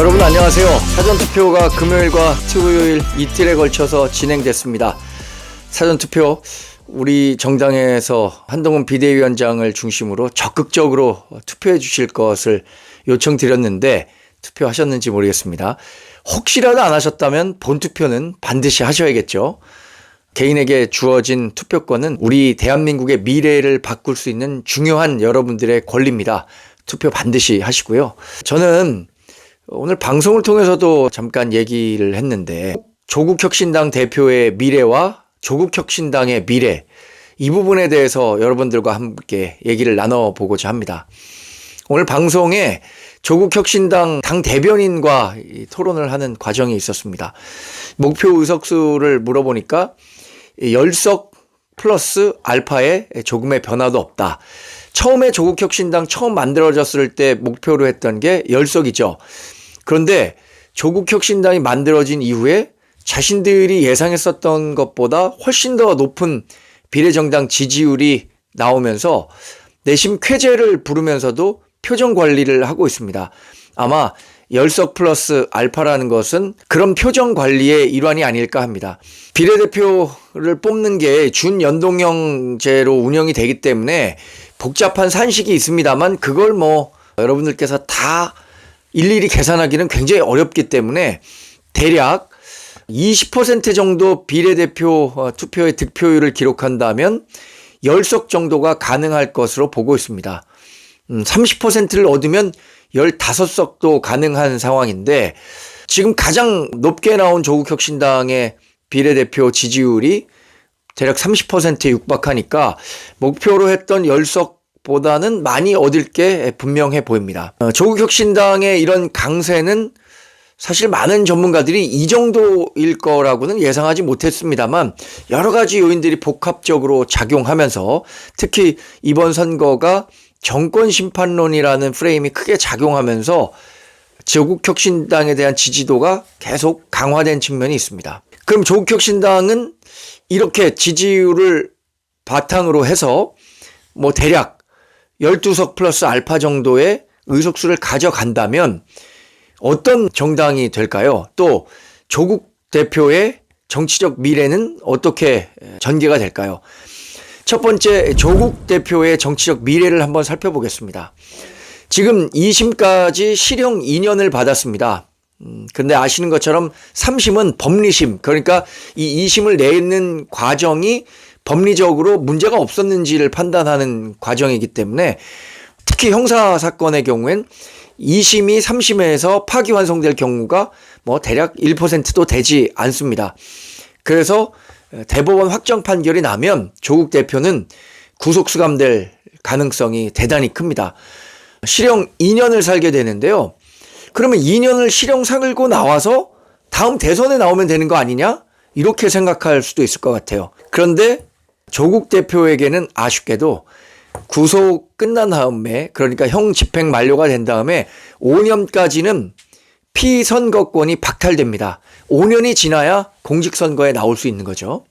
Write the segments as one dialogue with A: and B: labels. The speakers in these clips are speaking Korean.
A: 여러분 안녕하세요. 사전투표가 금요일과 토요일 이틀에 걸쳐서 진행됐습니다. 사전투표 우리 정당에서 한동훈 비대위원장을 중심으로 적극적으로 투표해 주실 것을 요청드렸는데 투표하셨는지 모르겠습니다. 혹시라도 안 하셨다면 본투표는 반드시 하셔야겠죠. 개인에게 주어진 투표권은 우리 대한민국의 미래를 바꿀 수 있는 중요한 여러분들의 권리입니다. 투표 반드시 하시고요. 저는 오늘 방송을 통해서도 잠깐 얘기를 했는데 조국혁신당 대표의 미래와 조국혁신당의 미래, 이 부분에 대해서 여러분들과 함께 얘기를 나눠보고자 합니다. 오늘 방송에 조국혁신당 당 대변인과 토론을 하는 과정이 있었습니다. 목표 의석수를 물어보니까 10석 플러스 알파에 조금의 변화도 없다. 처음에 조국혁신당 처음 만들어졌을 때 목표로 했던 게 10석이죠. 그런데 조국혁신당이 만들어진 이후에 자신들이 예상했었던 것보다 훨씬 더 높은 비례정당 지지율이 나오면서 내심 쾌재를 부르면서도 표정 관리를 하고 있습니다. 아마 10석 플러스 알파라는 것은 그런 표정 관리의 일환이 아닐까 합니다. 비례대표를 뽑는 게 준연동형제로 운영이 되기 때문에 복잡한 산식이 있습니다만 그걸 여러분들께서 다 일일이 계산하기는 굉장히 어렵기 때문에 대략 20% 정도 비례대표 투표의 득표율을 기록한다면 10석 정도가 가능할 것으로 보고 있습니다. 30%를 얻으면 15석도 가능한 상황인데 지금 가장 높게 나온 조국혁신당의 비례대표 지지율이 대략 30%에 육박하니까 목표로 했던 10석보다는 많이 얻을 게 분명해 보입니다. 조국혁신당의 이런 강세는 사실 많은 전문가들이 이 정도일 거라고는 예상하지 못했습니다만 여러 가지 요인들이 복합적으로 작용하면서 특히 이번 선거가 정권심판론이라는 프레임이 크게 작용하면서 조국혁신당에 대한 지지도가 계속 강화된 측면이 있습니다. 그럼 조국혁신당은 이렇게 지지율을 바탕으로 해서 대략 12석 플러스 알파 정도의 의석수를 가져간다면 어떤 정당이 될까요? 또 조국 대표의 정치적 미래는 어떻게 전개가 될까요? 첫 번째, 조국 대표의 정치적 미래를 한번 살펴보겠습니다. 지금 2심까지 실형 2년을 받았습니다. 근데 아시는 것처럼 3심은 법리심, 그러니까 이 2심을 내는 과정이 법리적으로 문제가 없었는지를 판단하는 과정이기 때문에 특히 형사 사건의 경우엔 2심이 3심에서 파기환송될 경우가 대략 1%도 되지 않습니다. 그래서 대법원 확정 판결이 나면 조국 대표는 구속 수감될 가능성이 대단히 큽니다. 실형 2년을 살게 되는데요. 그러면 2년을 실형 살고 나와서 다음 대선에 나오면 되는 거 아니냐? 이렇게 생각할 수도 있을 것 같아요. 그런데 조국 대표에게는 아쉽게도 구속 끝난 다음에, 그러니까 형 집행 만료가 된 다음에 5년까지는 피선거권이 박탈됩니다. 5년이 지나야 공직선거에 나올 수 있는 거죠.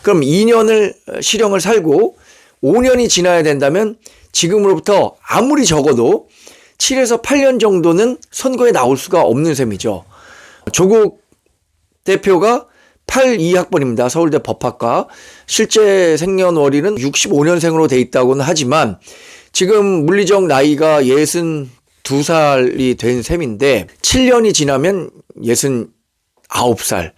A: 그럼 2년을 실형을 살고 5년이 지나야 된다면 지금으로부터 아무리 적어도 7에서 8년 정도는 선거에 나올 수가 없는 셈이죠. 조국 대표가 82학번입니다. 서울대 법학과. 실제 생년월일은 65년생으로 돼 있다고는 하지만 지금 물리적 나이가 62살이 된 셈인데 7년이 지나면 69살.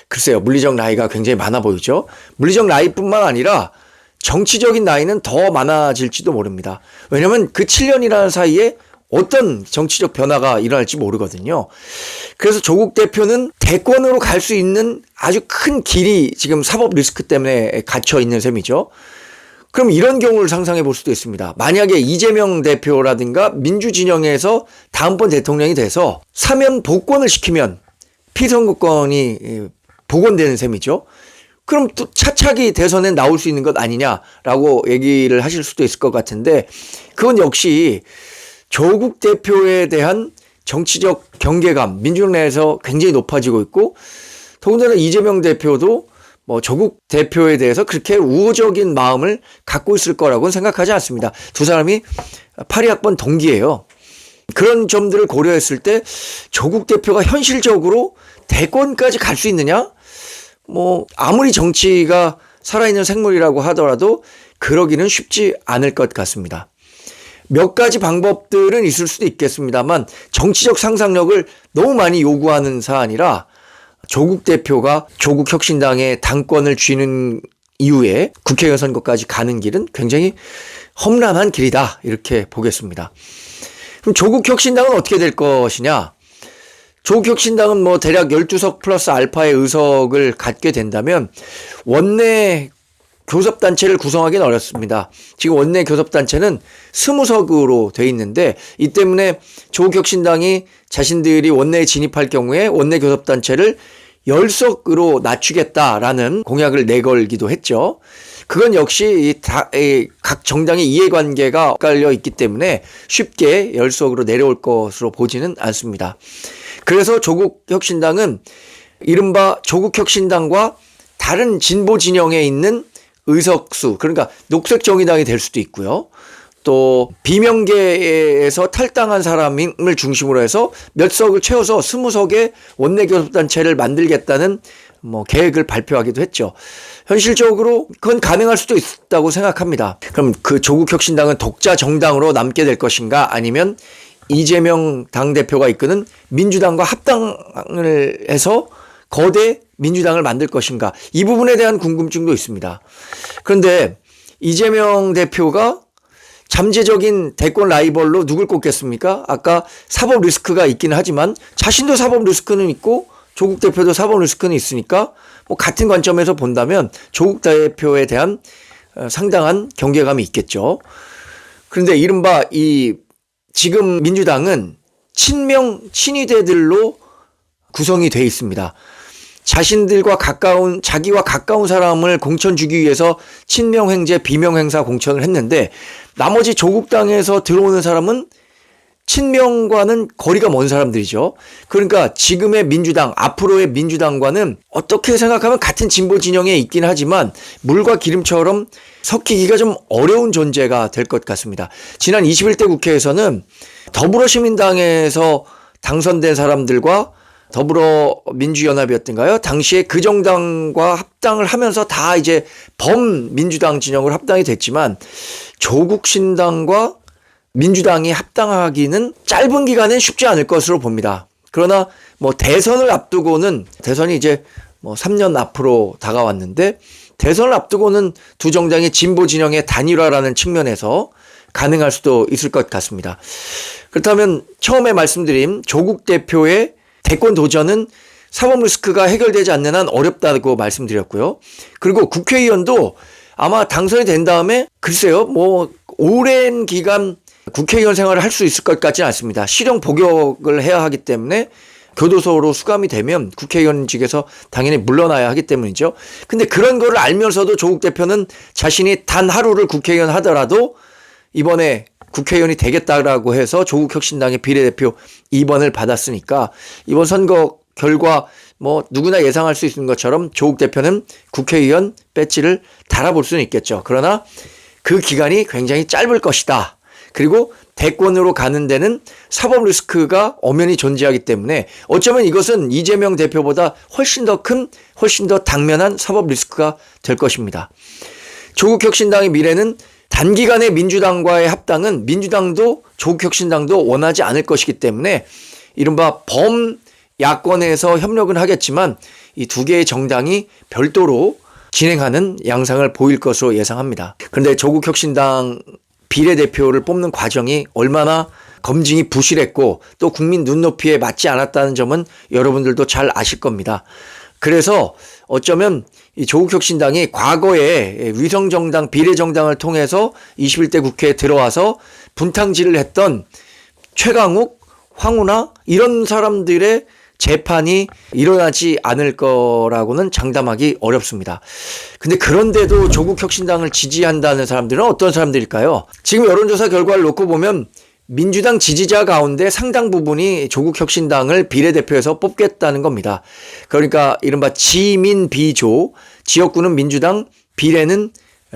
A: 글쎄요. 물리적 나이가 굉장히 많아 보이죠. 물리적 나이뿐만 아니라 정치적인 나이는 더 많아질지도 모릅니다. 왜냐하면 그 7년이라는 사이에 어떤 정치적 변화가 일어날지 모르거든요. 그래서 조국 대표는 대권으로 갈 수 있는 아주 큰 길이 지금 사법 리스크 때문에 갇혀 있는 셈이죠. 그럼 이런 경우를 상상해 볼 수도 있습니다. 만약에 이재명 대표라든가 민주진영에서 다음번 대통령이 돼서 사면 복권을 시키면 피선거권이 복원되는 셈이죠. 그럼 또 차차기 대선에 나올 수 있는 것 아니냐라고 얘기를 하실 수도 있을 것 같은데 그건 역시 조국 대표에 대한 정치적 경계감, 민주당 내에서 굉장히 높아지고 있고 더군다나 이재명 대표도 조국 대표에 대해서 그렇게 우호적인 마음을 갖고 있을 거라고는 생각하지 않습니다. 두 사람이 82학번 동기예요. 그런 점들을 고려했을 때 조국 대표가 현실적으로 대권까지 갈 수 있느냐? 뭐 아무리 정치가 살아있는 생물이라고 하더라도 그러기는 쉽지 않을 것 같습니다. 몇 가지 방법들은 있을 수도 있겠습니다만 정치적 상상력을 너무 많이 요구하는 사안이라 조국 대표가 조국혁신당의 당권을 쥐는 이후에 국회의원 선거까지 가는 길은 굉장히 험난한 길이다, 이렇게 보겠습니다. 그럼 조국혁신당은 어떻게 될 것이냐? 조국혁신당은 뭐 대략 12석 플러스 알파의 의석을 갖게 된다면 원내 교섭단체를 구성하기는 어렵습니다. 지금 원내 교섭단체는 20석으로 돼 있는데 이 때문에 조국혁신당이 자신들이 원내에 진입할 경우에 원내 교섭단체를 10석으로 낮추겠다라는 공약을 내걸기도 했죠. 그건 역시 각 정당의 이해관계가 엇갈려 있기 때문에 쉽게 10석으로 내려올 것으로 보지는 않습니다. 그래서 조국혁신당은 이른바 조국혁신당과 다른 진보 진영에 있는 의석수, 그러니까 녹색정의당이 될 수도 있고요. 또 비명계에서 탈당한 사람을 중심으로 해서 몇 석을 채워서 20석의 원내교섭단체를 만들겠다는 뭐 계획을 발표하기도 했죠. 현실적으로 그건 가능할 수도 있다고 생각합니다. 그럼 그 조국혁신당은 독자 정당으로 남게 될 것인가, 아니면 이재명 당대표가 이끄는 민주당과 합당을 해서 거대 민주당을 만들 것인가, 이 부분에 대한 궁금증도 있습니다. 그런데 이재명 대표가 잠재적인 대권 라이벌로 누굴 꼽겠습니까? 아까 사법 리스크가 있기는 하지만 자신도 사법 리스크는 있고 조국 대표도 사법 리스크는 있으니까 뭐 같은 관점에서 본다면 조국 대표에 대한 상당한 경계감이 있겠죠. 그런데 이른바 이 지금 민주당은 친명 친위대들로 구성이 돼 있습니다. 자신들과 가까운, 자기와 가까운 사람을 공천 주기 위해서 친명행제, 비명행사 공천을 했는데 나머지 조국당에서 들어오는 사람은 친명과는 거리가 먼 사람들이죠. 그러니까 지금의 민주당, 앞으로의 민주당과는 어떻게 생각하면 같은 진보 진영에 있긴 하지만 물과 기름처럼 섞이기가 좀 어려운 존재가 될 것 같습니다. 지난 21대 국회에서는 더불어시민당에서 당선된 사람들과 더불어민주연합이었던가요? 당시에 그 정당과 합당을 하면서 다 이제 범민주당 진영으로 합당이 됐지만 조국신당과 민주당이 합당하기는 짧은 기간엔 쉽지 않을 것으로 봅니다. 그러나 뭐 대선을 앞두고는, 대선이 이제 뭐 3년 앞으로 다가왔는데 대선을 앞두고는 두 정당의 진보 진영의 단일화라는 측면에서 가능할 수도 있을 것 같습니다. 그렇다면 처음에 말씀드린 조국 대표의 대권 도전은 사법 리스크가 해결되지 않는 한 어렵다고 말씀드렸고요. 그리고 국회의원도 아마 당선이 된 다음에 글쎄요, 뭐 오랜 기간 국회의원 생활을 할 수 있을 것 같지는 않습니다. 실형 복역을 해야 하기 때문에 교도소로 수감이 되면 국회의원직에서 당연히 물러나야 하기 때문이죠. 근데 그런 거를 알면서도 조국 대표는 자신이 단 하루를 국회의원 하더라도 이번에 국회의원이 되겠다라고 해서 조국혁신당의 비례대표 2번을 받았으니까 이번 선거 결과 뭐 누구나 예상할 수 있는 것처럼 조국 대표는 국회의원 배지를 달아볼 수는 있겠죠. 그러나 그 기간이 굉장히 짧을 것이다. 그리고 대권으로 가는 데는 사법 리스크가 엄연히 존재하기 때문에 어쩌면 이것은 이재명 대표보다 훨씬 더 큰, 훨씬 더 당면한 사법 리스크가 될 것입니다. 조국혁신당의 미래는 단기간에 민주당과의 합당은 민주당도 조국혁신당도 원하지 않을 것이기 때문에 이른바 범야권에서 협력은 하겠지만 이 두 개의 정당이 별도로 진행하는 양상을 보일 것으로 예상합니다. 그런데 조국혁신당 비례대표를 뽑는 과정이 얼마나 검증이 부실했고 또 국민 눈높이에 맞지 않았다는 점은 여러분들도 잘 아실 겁니다. 그래서 어쩌면 이 조국혁신당이 과거에 위성정당, 비례정당을 통해서 21대 국회에 들어와서 분탕질을 했던 최강욱, 황운하 이런 사람들의 재판이 일어나지 않을 거라고는 장담하기 어렵습니다. 근데 그런데도 조국혁신당을 지지한다는 사람들은 어떤 사람들일까요? 지금 여론조사 결과를 놓고 보면 민주당 지지자 가운데 상당 부분이 조국혁신당을 비례대표에서 뽑겠다는 겁니다. 그러니까 이른바 지민 비조, 지역구는 민주당, 비례는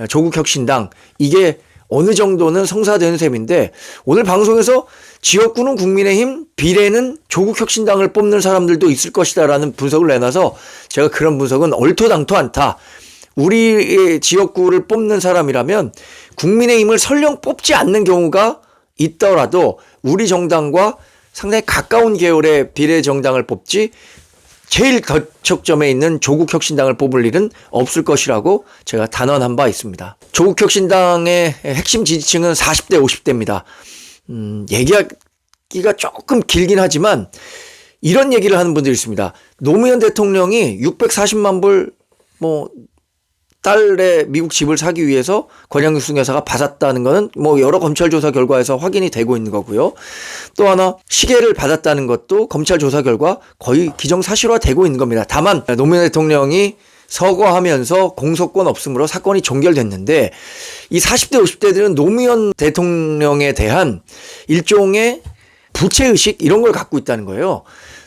A: 조국혁신당, 이게 어느 정도는 성사되는 셈인데 오늘 방송에서 지역구는 국민의힘, 비례는 조국혁신당을 뽑는 사람들도 있을 것이다라는 분석을 내놔서 제가 그런 분석은 얼토당토 않다. 우리 지역구를 뽑는 사람이라면 국민의힘을 설령 뽑지 않는 경우가 있더라도 우리 정당과 상당히 가까운 계열의 비례정당을 뽑지 제일 거척점에 있는 조국혁신당을 뽑을 일은 없을 것이라고 제가 단언한 바 있습니다. 조국혁신당의 핵심 지지층은 40대, 50대입니다. 얘기하기가 조금 길긴 하지만 이런 얘기를 하는 분들이 있습니다. 노무현 대통령이 640만 불 딸의 미국 집을 사기 위해서 권양숙 여사가 받았다는 것은 여러 검찰 조사 결과에서 확인이 되고 있는 거고요. 또 하나 시계를 받았다는 것도 검찰 조사 결과 거의 기정사실화되고 있는 겁니다. 다만 노무현 대통령이 서거하면서 공소권 없음으로 사건이 종결됐는데 이 40대 50대들은 노무현 대통령에 대한 일종의 부채의식 이런 걸 갖고 있다는 거예요.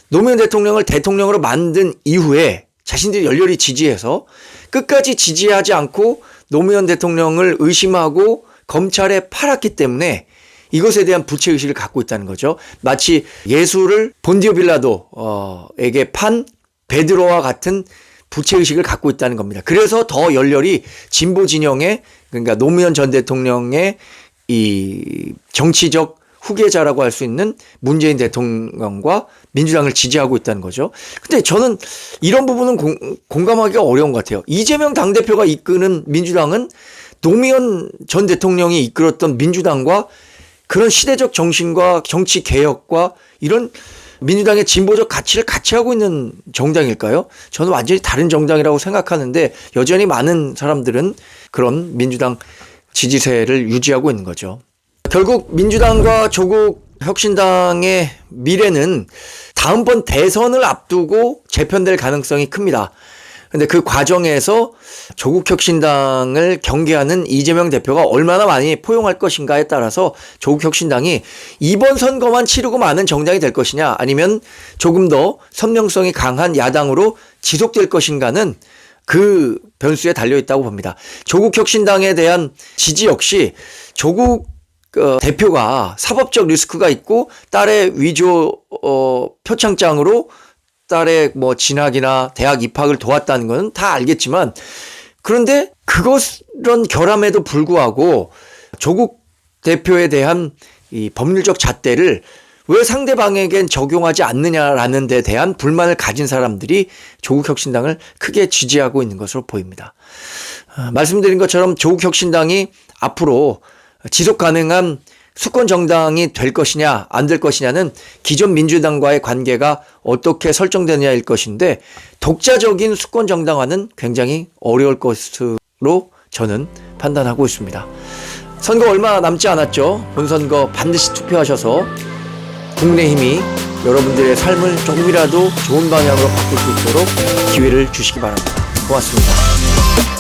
A: 노무현 대통령을 대통령으로 만든 이후에 자신들이 열렬히 지지해서 끝까지 지지하지 않고 노무현 대통령을 의심하고 검찰에 팔았기 때문에 이것에 대한 부채의식을 갖고 있다는 거죠. 마치 예수를 본디오 빌라도에게 판 베드로와 같은 부채의식을 갖고 있다는 겁니다. 그래서 더 열렬히 진보 진영의 그러니까 노무현 전 대통령의 이 정치적 후계자라고 할 수 있는 문재인 대통령과 민주당을 지지하고 있다는 거죠. 근데 저는 이런 부분은 공감하기가 어려운 것 같아요. 이재명 당대표가 이끄는 민주당은 노무현 전 대통령이 이끌었던 민주당과 그런 시대적 정신과 정치 개혁과 이런 민주당의 진보적 가치를 같이 하고 있는 정당일까요? 저는 완전히 다른 정당이라고 생각하는데 여전히 많은 사람들은 그런 민주당 지지세를 유지하고 있는 거죠. 결국 민주당과 조국혁신당의 미래는 다음번 대선을 앞두고 재편될 가능성이 큽니다. 근데 그 과정에서 조국혁신당을 경계하는 이재명 대표가 얼마나 많이 포용할 것인가에 따라서 조국혁신당이 이번 선거만 치르고 마는 정당이 될 것이냐 아니면 조금 더 선명성이 강한 야당으로 지속될 것인가는 그 변수에 달려있다고 봅니다. 조국혁신당에 대한 지지 역시 조국 대표가 사법적 리스크가 있고 딸의 위조 표창장으로 딸의 진학이나 대학 입학을 도왔다는 건 다 알겠지만 그런데 그런 결함에도 불구하고 조국 대표에 대한 이 법률적 잣대를 왜 상대방에겐 적용하지 않느냐라는 데 대한 불만을 가진 사람들이 조국혁신당을 크게 지지하고 있는 것으로 보입니다. 말씀드린 것처럼 조국혁신당이 앞으로 지속 가능한 수권 정당이 될 것이냐 안 될 것이냐는 기존 민주당과의 관계가 어떻게 설정되느냐일 것인데 독자적인 수권 정당화는 굉장히 어려울 것으로 저는 판단하고 있습니다. 선거 얼마 남지 않았죠. 본선거 반드시 투표하셔서 국민의힘이 여러분들의 삶을 조금이라도 좋은 방향으로 바꿀 수 있도록 기회를 주시기 바랍니다. 고맙습니다.